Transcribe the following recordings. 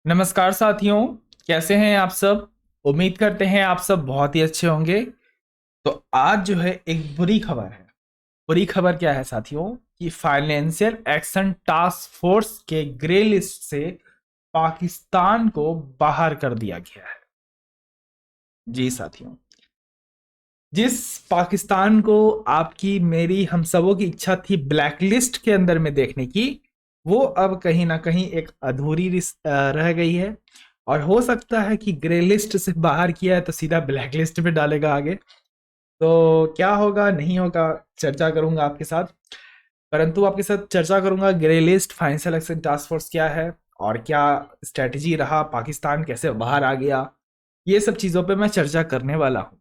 नमस्कार साथियों। कैसे हैं आप सब। उम्मीद करते हैं आप सब बहुत ही अच्छे होंगे। तो आज जो है एक बुरी खबर है। बुरी खबर क्या है साथियों कि फाइनेंशियल एक्शन टास्क फोर्स के ग्रे लिस्ट से पाकिस्तान को बाहर कर दिया गया है। जी साथियों, जिस पाकिस्तान को आपकी मेरी हम सबों की इच्छा थी ब्लैक लिस्ट के अंदर में देखने की, वो अब कहीं ना कहीं एक अधूरी रह गई है। और हो सकता है कि ग्रे लिस्ट से बाहर किया है तो सीधा ब्लैक लिस्ट पे डालेगा आगे। तो क्या होगा नहीं होगा चर्चा करूंगा आपके साथ। परंतु आपके साथ चर्चा करूंगा grey list financial action task force क्या है और क्या स्ट्रेटजी रहा, पाकिस्तान कैसे बाहर आ गया, ये सब चीजों पे मैं चर्चा करने वाला हूं।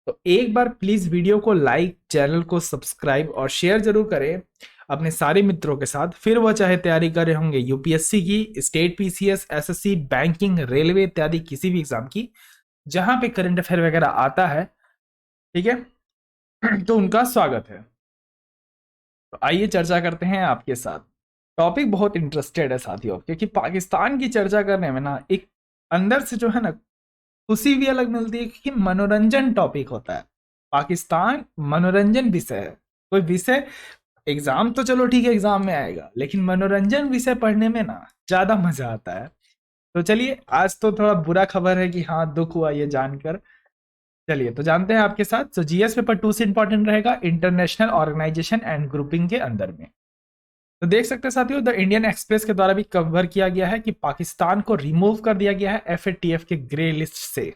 तो एक बार प्लीज वीडियो को लाइक, चैनल को सब्सक्राइब और शेयर जरूर करें अपने सारे मित्रों के साथ। फिर वह चाहे तैयारी कर रहे होंगे यूपीएससी की, state PCS, SSC, banking, railway इत्यादि किसी भी एग्जाम की जहां पे करंट अफेयर वगैरह आता है, ठीक है। तो उनका स्वागत है। तो आइए चर्चा करते हैं आपके साथ। टॉपिक बहुत इंटरेस्टेड है साथियों, क्योंकि पाकिस्तान की चर्चा करने में ना एक अंदर से जो है ना खुशी भी अलग मिलती है, कि मनोरंजन टॉपिक होता है। पाकिस्तान मनोरंजन विषय है। कोई विषय एग्जाम तो चलो ठीक है एग्जाम में आएगा, लेकिन मनोरंजन विषय पढ़ने में ना ज्यादा मजा आता है। तो चलिए, आज तो थोड़ा बुरा खबर है कि हाँ दुख हुआ ये जानकर। चलिए तो जानते हैं आपके साथ। तो जीएस पेपर 2 से इंपॉर्टेंट रहेगा इंटरनेशनल ऑर्गेनाइजेशन एंड ग्रुपिंग के अंदर में। तो देख सकते हैं साथियों, द इंडियन एक्सप्रेस के द्वारा भी कवर किया गया है कि पाकिस्तान को रिमूव कर दिया गया है एफएटीएफ के ग्रे लिस्ट से।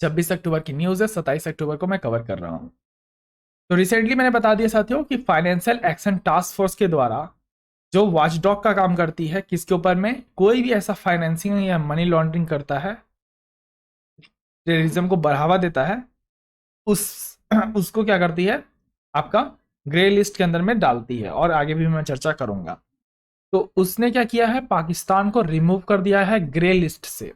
26 अक्टूबर की न्यूज है, 27 अक्टूबर को मैं कवर कर रहा हूं। तो रिसेंटली मैंने बता दिया साथियों कि फाइनेंशियल एक्शन टास्क फोर्स के द्वारा जो वॉचडॉग का काम करती है, किसके ऊपर में कोई भी ऐसा फाइनेंसिंग या मनी लॉन्ड्रिंग करता है, टेररिज्म को बढ़ावा देता है, उस उसको क्या करती है, आपका ग्रे लिस्ट के अंदर में डालती है। और आगे भी मैं चर्चा करूंगा। तो उसने क्या किया है, पाकिस्तान को रिमूव कर दिया है ग्रे लिस्ट से।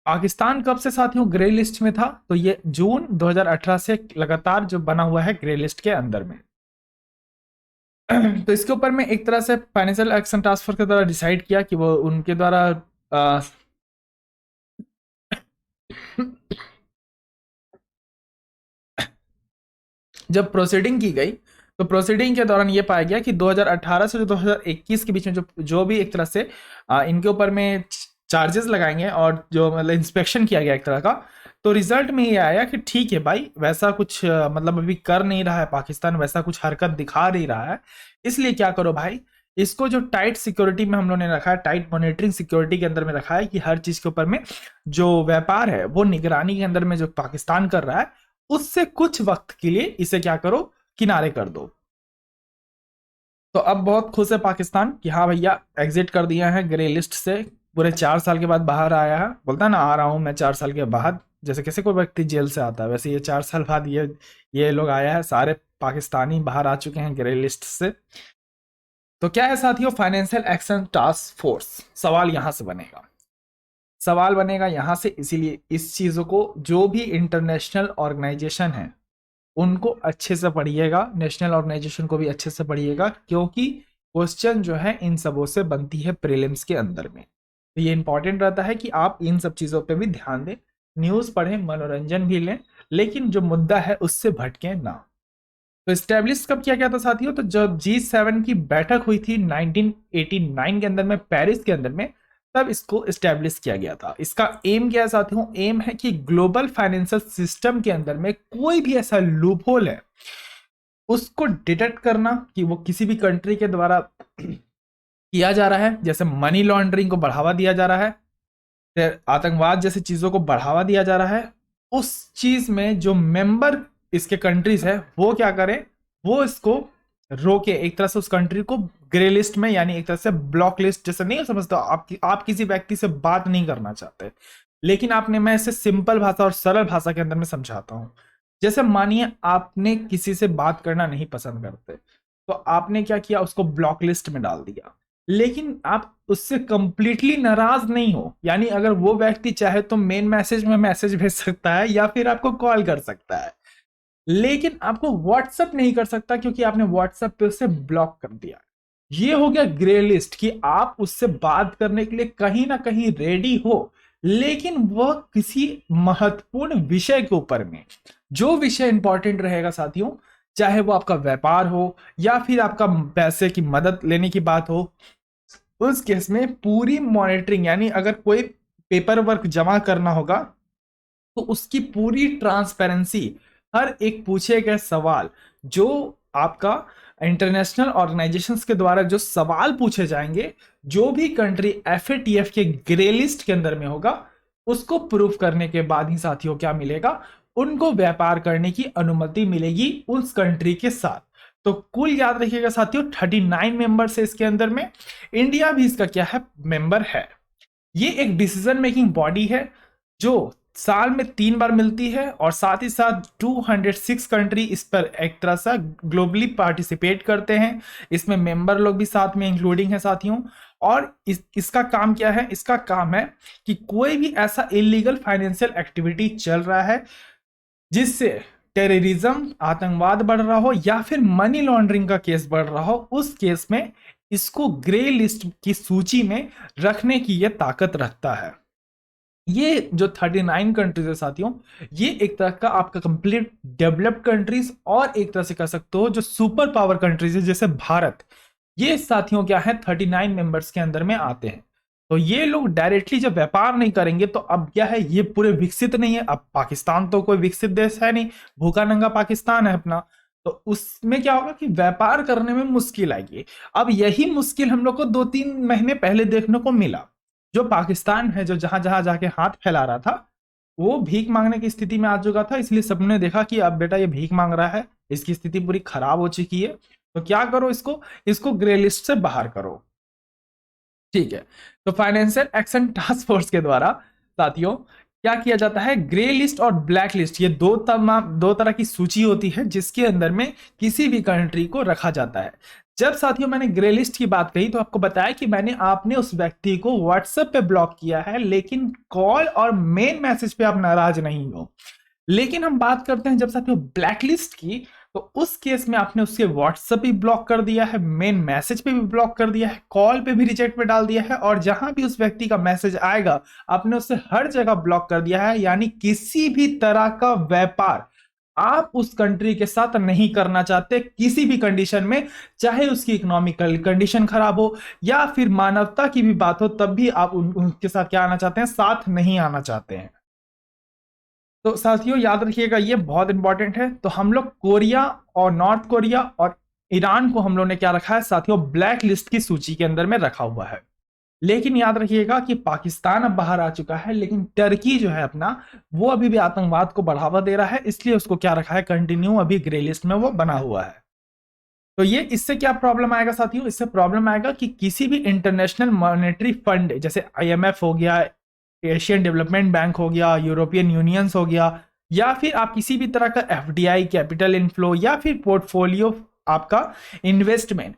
पाकिस्तान कब से साथियों ग्रे लिस्ट में था, तो ये जून 2018 से लगातार जो बना हुआ है ग्रे लिस्ट के अंदर में। तो इसके ऊपर में एक तरह से फाइनेंशियल एक्शन टास्क फोर्स के द्वारा डिसाइड किया कि वो उनके द्वारा आ, जब प्रोसीडिंग की गई, तो प्रोसीडिंग के दौरान ये पाया गया कि 2018 से जो 2021 के बीच में जो जो भी एक तरह से इनके ऊपर में चार्जेस लगाएंगे और जो मतलब इंस्पेक्शन किया गया एक तरह का, तो रिजल्ट में ये आया कि ठीक है भाई, वैसा कुछ मतलब अभी कर नहीं रहा है पाकिस्तान, वैसा कुछ हरकत दिखा नहीं रहा है। इसलिए क्या करो भाई, इसको जो टाइट सिक्योरिटी में हम लोगों ने रखा है, टाइट मॉनिटरिंग सिक्योरिटी के अंदर में रखा है, कि हर चीज के ऊपर में जो व्यापार है वो निगरानी के अंदर में जो पाकिस्तान कर रहा है, उससे कुछ वक्त के लिए इसे क्या करो, किनारे कर दो। तो अब बहुत खुश है पाकिस्तान कि हाँ भैया एग्जिट कर दिया है ग्रे लिस्ट से। पूरे 4 साल के बाद बाहर आया है। बोलता है ना आ रहा हूं मैं 4 साल के बाद, जैसे किसी कोई व्यक्ति जेल से आता है, वैसे ये 4 साल बाद ये लोग आया है। सारे पाकिस्तानी बाहर आ चुके हैं ग्रे लिस्ट से। तो क्या है साथियों फाइनेंशियल एक्शन टास्क फोर्स, सवाल यहां से बनेगा। सवाल बनेगा यहां से, इसीलिए इस चीजों को जो भी इंटरनेशनल ऑर्गेनाइजेशन है उनको अच्छे से पढ़िएगा, नेशनल ऑर्गेनाइजेशन को भी अच्छे से पढ़िएगा, क्योंकि क्वेश्चन जो है इन सबों से बनती है प्रीलिम्स के अंदर में। तो ये इंपॉर्टेंट रहता है कि आप इन सब चीज़ों पे भी ध्यान दें, न्यूज़ पढ़ें, मनोरंजन भी लें, लेकिन जो मुद्दा है उससे भटकें ना। तो स्टैब्लिश कब किया गया था साथियों, तो जब G7 की बैठक हुई थी 1989 के अंदर में, पेरिस के अंदर में, तब इसको स्टैब्लिश किया गया था। इसका एम क्या है साथियों, एम है कि ग्लोबल फाइनेंशियल सिस्टम के अंदर में कोई भी ऐसा लूपहोल है उसको डिटेक्ट करना, कि वो किसी भी कंट्री के द्वारा किया जा रहा है, जैसे मनी लॉन्ड्रिंग को बढ़ावा दिया जा रहा है, फिर आतंकवाद जैसी चीजों को बढ़ावा दिया जा रहा है, उस चीज में जो मेंबर इसके कंट्रीज है वो क्या करें, वो इसको रोके, एक तरह से उस कंट्री को ग्रे लिस्ट में, यानी एक तरह से ब्लॉक लिस्ट जैसे नहीं समझता आप किसी व्यक्ति से बात नहीं करना चाहते, लेकिन आपने, मैं इसे सिंपल भाषा और सरल भाषा के अंदर में समझाता हूं। जैसे मानिए आपने किसी से बात करना नहीं पसंद करते, तो आपने क्या किया, उसको ब्लॉक लिस्ट में डाल दिया। लेकिन आप उससे कंप्लीटली नाराज नहीं हो, यानी अगर वो व्यक्ति चाहे तो मेन मैसेज में मैसेज भेज सकता है या फिर आपको कॉल कर सकता है, लेकिन आपको व्हाट्सएप नहीं कर सकता, क्योंकि आपने व्हाट्सएप पे उसे ब्लॉक कर दिया। ये हो गया ग्रे लिस्ट कि आप उससे बात करने के लिए कहीं ना कहीं रेडी हो, लेकिन वह किसी महत्वपूर्ण विषय के ऊपर में, जो विषय इंपॉर्टेंट रहेगा साथियों, चाहे वो आपका व्यापार हो या फिर आपका पैसे की मदद लेने की बात हो, उस केस में पूरी मॉनिटरिंग, यानी अगर कोई पेपर वर्क जमा करना होगा तो उसकी पूरी ट्रांसपेरेंसी, हर एक पूछे गए सवाल, जो आपका इंटरनेशनल ऑर्गेनाइजेशंस के द्वारा जो सवाल पूछे जाएंगे, जो भी कंट्री एफएटीएफ के ग्रे लिस्ट के अंदर में होगा, उसको प्रूफ करने के बाद ही साथियों क्या मिलेगा, उनको व्यापार करने की अनुमति मिलेगी उस कंट्री के साथ। तो कुल याद रखिएगा साथियों 39 मेंबर्स है इसके अंदर में, इंडिया भी इसका क्या है, मेंबर है। ये एक डिसीजन मेकिंग बॉडी है जो साल में 3 बार मिलती है, और साथ ही साथ 206 कंट्री इस पर एक तरह से ग्लोबली पार्टिसिपेट करते हैं। इसमें मेंबर लोग भी साथ में इंक्लूडिंग है साथियों। और इसका काम क्या है, इसका काम है कि कोई भी ऐसा इलीगल फाइनेंशियल एक्टिविटी चल रहा है जिससे टेररिज्म, आतंकवाद बढ़ रहा हो या फिर मनी लॉन्ड्रिंग का केस बढ़ रहा हो, उस केस में इसको ग्रे लिस्ट की सूची में रखने की यह ताकत रखता है। ये जो 39 कंट्रीज है साथियों, ये एक तरह का आपका कंप्लीट डेवलप्ड कंट्रीज और एक तरह से कह सकते हो जो सुपर पावर कंट्रीज है जैसे भारत, ये साथियों क्या है 39 मेंबर्स के अंदर में आते हैं। तो ये लोग डायरेक्टली जब व्यापार नहीं करेंगे तो अब क्या है, ये पूरे विकसित नहीं है। अब पाकिस्तान तो कोई विकसित देश है नहीं, भूखा नंगा पाकिस्तान है अपना, तो उसमें क्या होगा कि व्यापार करने में मुश्किल आएगी। अब यही मुश्किल हम लोग को 2-3 महीने पहले देखने को मिला। जो पाकिस्तान है, जो जहां जहां जाके हाथ फैला रहा था, वो भीख मांगने की स्थिति में आ चुका था, इसलिए सबने देखा कि अब बेटा ये भीख मांग रहा है, इसकी स्थिति पूरी खराब हो चुकी है, तो क्या करो, इसको ग्रे लिस्ट से बाहर करो। ठीक है, तो फाइनेंशियल एक्शन टास्क फोर्स के द्वारा साथियों क्या किया जाता है, ग्रे लिस्ट और ब्लैक लिस्ट, ये दो तरह की सूची होती है जिसके अंदर में किसी भी कंट्री को रखा जाता है। जब साथियों मैंने ग्रे लिस्ट की बात कही तो आपको बताया कि आपने उस व्यक्ति को व्हाट्सएप पे ब्लॉक किया है, लेकिन कॉल और मेन मैसेज पे आप नाराज नहीं हो। लेकिन हम बात करते हैं जब साथियों ब्लैक लिस्ट की, तो उस केस में आपने उसके व्हाट्सएप भी ब्लॉक कर दिया है, मेन मैसेज पे भी ब्लॉक कर दिया है, कॉल पे भी रिजेक्ट पे डाल दिया है, और जहां भी उस व्यक्ति का मैसेज आएगा आपने उसे हर जगह ब्लॉक कर दिया है। यानी किसी भी तरह का व्यापार आप उस कंट्री के साथ नहीं करना चाहते किसी भी कंडीशन में, चाहे उसकी इकोनॉमिकल कंडीशन खराब हो या फिर मानवता की भी बात हो, तब भी आप उनके साथ क्या आना चाहते हैं, साथ नहीं आना चाहते हैं। तो साथियों याद रखिएगा ये बहुत इंपॉर्टेंट है। तो हम लोग कोरिया और नॉर्थ कोरिया और ईरान को हम लोग ने क्या रखा है साथियों, ब्लैक लिस्ट की सूची के अंदर में रखा हुआ है। लेकिन याद रखिएगा कि पाकिस्तान अब बाहर आ चुका है, लेकिन टर्की जो है अपना, वो अभी भी आतंकवाद को बढ़ावा दे रहा है, इसलिए उसको क्या रखा है, कंटिन्यू अभी ग्रे लिस्ट में वो बना हुआ है। तो ये इससे क्या प्रॉब्लम आएगा साथियों, इससे प्रॉब्लम आएगा कि किसी भी इंटरनेशनल मॉनेटरी फंड जैसे आईएमएफ हो गया, एशियन डेवलपमेंट बैंक हो गया, यूरोपियन यूनियंस हो गया, या फिर आप किसी भी तरह का एफडीआई, कैपिटल इनफ्लो, या फिर पोर्टफोलियो आपका इन्वेस्टमेंट,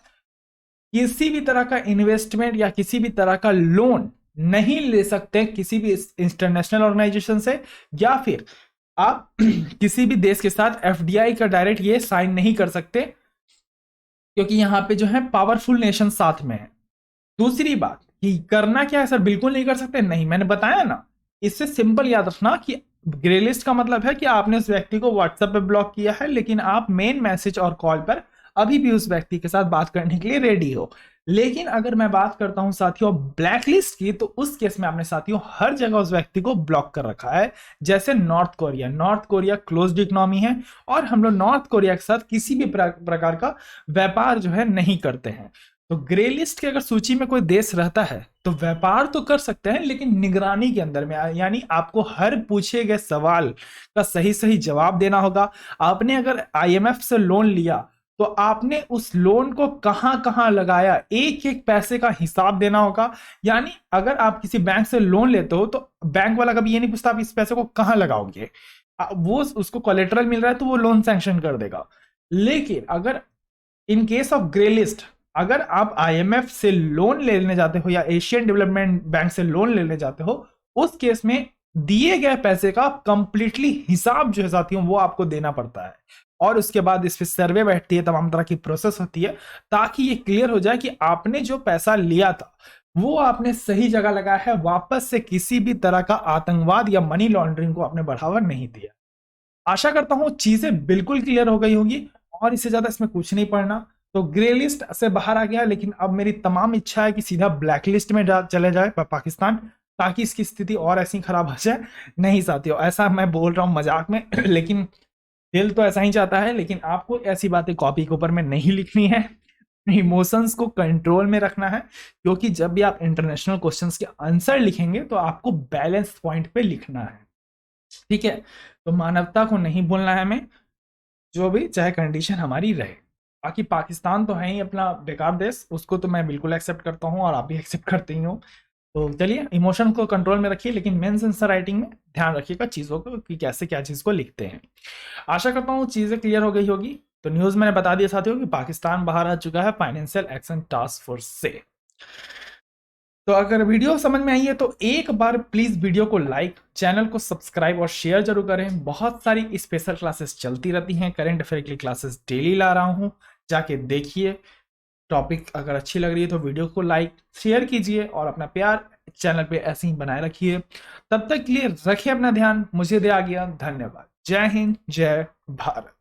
किसी भी तरह का इन्वेस्टमेंट या किसी भी तरह का लोन नहीं ले सकते किसी भी इंटरनेशनल ऑर्गेनाइजेशन से, या फिर आप किसी भी देश के साथ एफडीआई का डायरेक्ट ये साइन नहीं कर सकते, क्योंकि यहां पे जो है पावरफुल नेशन साथ में है। दूसरी बात कि करना क्या है सर, बिल्कुल नहीं कर सकते, नहीं, मैंने बताया ना। इससे सिंपल याद रखना कि ग्रे लिस्ट का मतलब है कि आपने उस व्यक्ति को व्हाट्सएप पे ब्लॉक किया है, लेकिन आप मेन मैसेज और कॉल पर अभी भी उस व्यक्ति के साथ बात करने के लिए रेडी हो। लेकिन अगर मैं बात करता हूं साथियों ब्लैक लिस्ट की, तो उस केस में आपने साथियों हर जगह उस व्यक्ति को ब्लॉक कर रखा है। जैसे नॉर्थ कोरिया क्लोज्ड इकोनॉमी है, और हम लोग नॉर्थ कोरिया के साथ किसी भी प्रकार का व्यापार जो है नहीं करते हैं। तो ग्रे लिस्ट की अगर सूची में कोई देश रहता है तो व्यापार तो कर सकते हैं, लेकिन निगरानी के अंदर में, यानी आपको हर पूछे गए सवाल का सही सही जवाब देना होगा। आपने अगर आईएमएफ से लोन लिया तो आपने उस लोन को कहां कहां लगाया, एक एक पैसे का हिसाब देना होगा। यानी अगर आप किसी बैंक से लोन लेते हो तो बैंक वाला कभी ये नहीं पूछता आप इस पैसे को कहां लगाओगे, वो उसको कोलेटरल मिल रहा है तो वो लोन सैंक्शन कर देगा। लेकिन अगर in case of grey list, अगर आप आईएमएफ से लोन लेने जाते हो या एशियन डेवलपमेंट बैंक से लोन लेने जाते हो, उस केस में दिए गए पैसे का कंप्लीटली हिसाब जो है साथियों वो आपको देना पड़ता है। और उसके बाद इस पे सर्वे बैठती है, तमाम तरह की प्रोसेस होती है, ताकि ये क्लियर हो जाए कि आपने जो पैसा लिया था वो आपने सही जगह लगाया है, वापस से किसी भी तरह का आतंकवाद या मनी लॉन्ड्रिंग को आपने बढ़ावा नहीं दिया। आशा करता हूं चीजें बिल्कुल क्लियर हो गई होंगी और इससे ज्यादा इसमें कुछ नहीं पढ़ना। तो ग्रे लिस्ट से बाहर आ गया, लेकिन अब मेरी तमाम इच्छा है कि सीधा ब्लैक लिस्ट में चले जाए पाकिस्तान, ताकि इसकी स्थिति और ऐसी खराब हो जाए। नहीं साथियों, ऐसा मैं बोल रहा हूं मजाक में लेकिन दिल तो ऐसा ही चाहता है। लेकिन आपको ऐसी बातें कॉपी के ऊपर में नहीं लिखनी है, इमोशंस को कंट्रोल में रखना है, क्योंकि जब भी आप इंटरनेशनल क्वेश्चंस के आंसर लिखेंगे तो आपको बैलेंस पॉइंट पे लिखना है, ठीक है। तो मानवता को नहीं भूलना है हमें, जो भी चाहे कंडीशन हमारी रहे। बाकी पाकिस्तान तो है ही अपना बेकार देश, उसको तो मैं बिल्कुल एक्सेप्ट करता हूँ और आप भी एक्सेप्ट करते ही हो। तो चलिए, इमोशन को कंट्रोल में रखिए, लेकिन मेंस आंसर राइटिंग में ध्यान रखिएगा चीज़ों को कि कैसे क्या चीज़ को लिखते हैं। आशा करता हूँ चीज़ें क्लियर हो गई होगी। तो न्यूज़ मैंने बता दिया साथियों कि पाकिस्तान बाहर आ चुका है फाइनेंशियल एक्शन टास्क फोर्स से। तो अगर वीडियो समझ में आई है तो एक बार प्लीज वीडियो को लाइक, चैनल को सब्सक्राइब और शेयर जरूर करें। बहुत सारी स्पेशल क्लासेस चलती रहती हैं, करंट अफेयर की क्लासेस डेली ला रहा हूं, जाके देखिए। टॉपिक अगर अच्छी लग रही है तो वीडियो को लाइक शेयर कीजिए और अपना प्यार चैनल पे ऐसे ही बनाए रखिए। तब तक के लिए रखिए अपना ध्यान, मुझे दे आ गया, धन्यवाद। जय हिंद, जय भारत।